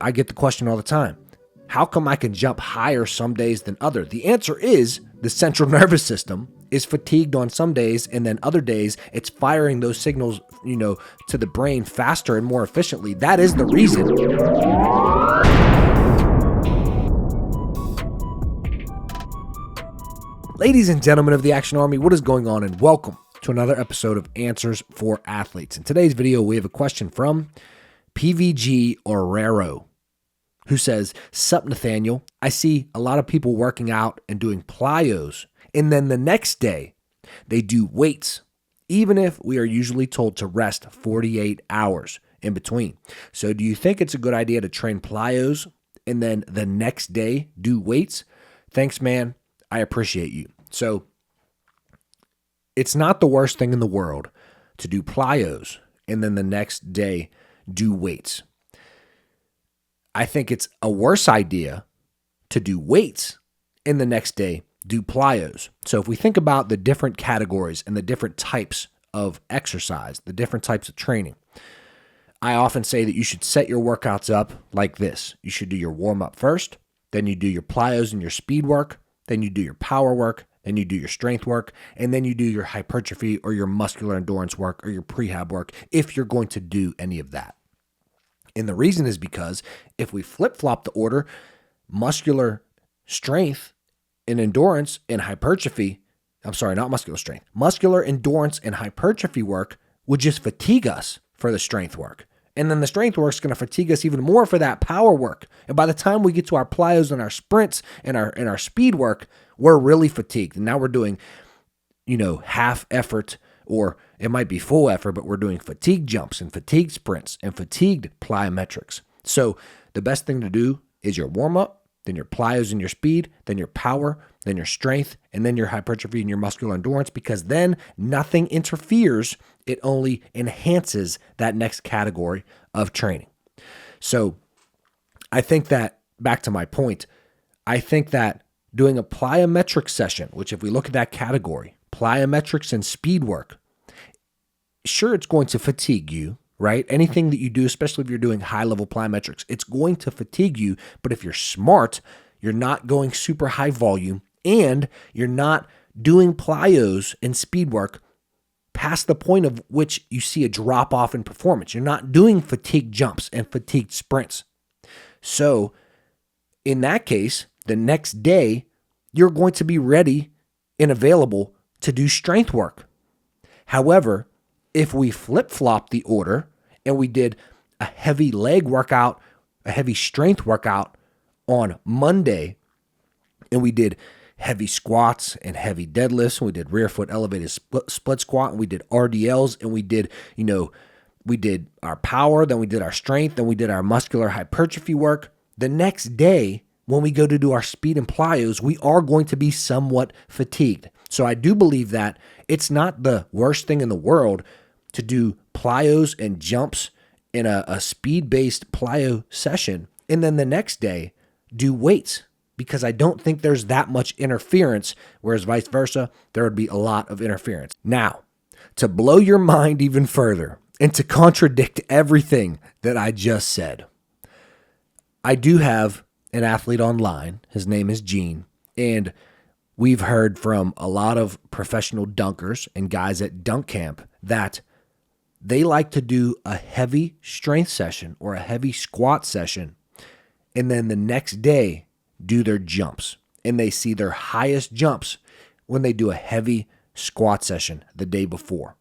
I get the question all the time. How come I can jump higher some days than other? The answer is the central nervous system is fatigued on some days, and then other days it's firing those signals, to the brain faster and more efficiently. That is the reason. Ladies and gentlemen of the Action Army, what is going on? And welcome to another episode of Answers for Athletes. In today's video, we have a question from PVG Orero, who says, "Sup, Nathanael, I see a lot of people working out and doing plyos, and then the next day they do weights, even if we are usually told to rest 48 hours in between. So do you think it's a good idea to train plyos and then the next day do weights? Thanks, man. I appreciate you." So it's not the worst thing in the world to do plyos and then the next day do weights. I think it's a worse idea to do weights and the next day do plyos. So if we think about the different categories and the different types of exercise, the different types of training, I often say that you should set your workouts up like this. You should do your warm-up first, then you do your plyos and your speed work, then you do your power work, then you do your strength work, and then you do your hypertrophy or your muscular endurance work or your prehab work if you're going to do any of that. And the reason is because if we flip-flop the order, muscular strength and endurance and hypertrophy, muscular endurance and hypertrophy work would just fatigue us for the strength work. And then the strength work is going to fatigue us even more for that power work. And by the time we get to our plyos and our sprints and our speed work, we're really fatigued. And now we're doing, half effort, or it might be full effort, but we're doing fatigue jumps and fatigue sprints and fatigued plyometrics. So the best thing to do is your warm-up, then your plyos and your speed, then your power, then your strength, and then your hypertrophy and your muscular endurance, because then nothing interferes. It only enhances that next category of training. So I think that, back to my point, I think that doing a plyometric session, which if we look at that category, plyometrics and speed work, sure, it's going to fatigue you, right? Anything that you do, especially if you're doing high-level plyometrics, it's going to fatigue you. But if you're smart, you're not going super high volume, and you're not doing plyos and speed work past the point of which you see a drop-off in performance. You're not doing fatigue jumps and fatigued sprints. So in that case, the next day, you're going to be ready and available to do strength work. However, if we flip-flop the order and we did a heavy leg workout, a heavy strength workout on Monday, and we did heavy squats and heavy deadlifts, and we did rear foot elevated split squat, and we did RDLs, and we did, we did our power, then we did our strength, then we did our muscular hypertrophy work. The next day, when we go to do our speed and plyos, we are going to be somewhat fatigued. So I do believe that it's not the worst thing in the world to do plyos and jumps in a speed-based plyo session, and then the next day do weights, because I don't think there's that much interference, whereas vice versa, there would be a lot of interference. Now, to blow your mind even further and to contradict everything that I just said, I do have an athlete online. His name is Gene, and we've heard from a lot of professional dunkers and guys at dunk camp that they like to do a heavy strength session or a heavy squat session, and then the next day do their jumps. And they see their highest jumps when they do a heavy squat session the day before.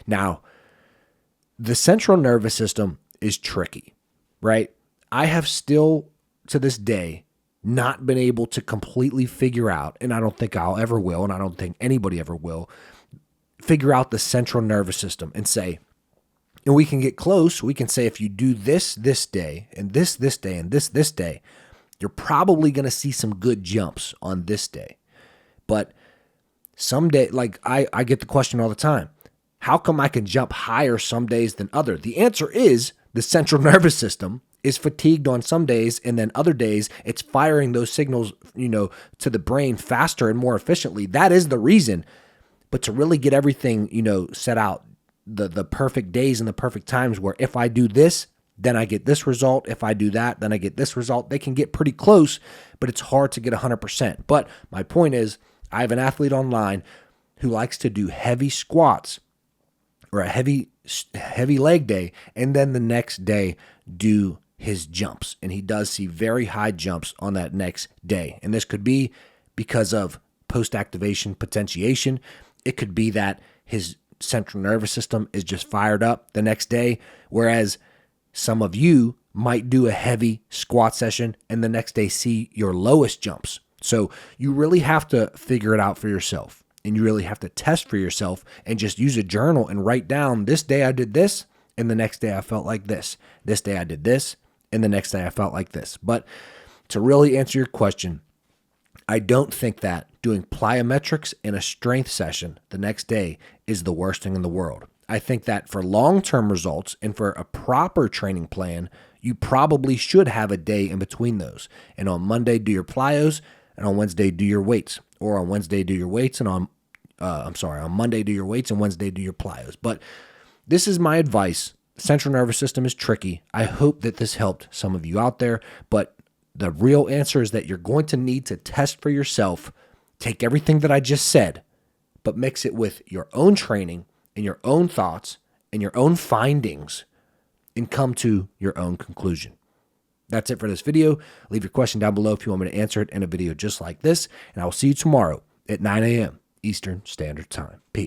Now, the central nervous system is tricky, right? I have still, to this day, not been able to completely figure out, and I don't think I'll ever will, and I don't think anybody ever will, figure out the central nervous system and say, and we can get close, we can say if you do this day, and this day, and this day, you're probably going to see some good jumps on this day. But someday, like I get the question all the time, how come I can jump higher some days than other? The answer is the central nervous system is fatigued on some days, and then other days it's firing those signals, to the brain faster and more efficiently. That is the reason. But to really get everything, set out, the perfect days and the perfect times where if I do this, then I get this result. If I do that, then I get this result. They can get pretty close, but it's hard to get 100%. But my point is, I have an athlete online who likes to do heavy squats or a heavy leg day, and then the next day do his jumps. And he does see very high jumps on that next day. And this could be because of post-activation potentiation. It could be that his central nervous system is just fired up the next day, whereas some of you might do a heavy squat session and the next day see your lowest jumps. So you really have to figure it out for yourself, and you really have to test for yourself and just use a journal and write down, this day I did this, and the next day I felt like this. This day I did this, and the next day I felt like this. But to really answer your question, I don't think that doing plyometrics in a strength session the next day is the worst thing in the world. I think that for long-term results and for a proper training plan, you probably should have a day in between those. And on Monday, do your plyos, and on Wednesday, do your weights. Or on Wednesday, do your weights, and on Monday, do your weights, and Wednesday, do your plyos. But this is my advice. Central nervous system is tricky. I hope that this helped some of you out there, but the real answer is that you're going to need to test for yourself, take everything that I just said, but mix it with your own training and your own thoughts and your own findings and come to your own conclusion. That's it for this video. Leave your question down below if you want me to answer it in a video just like this, and I will see you tomorrow at 9 a.m. Eastern Standard Time. Peace.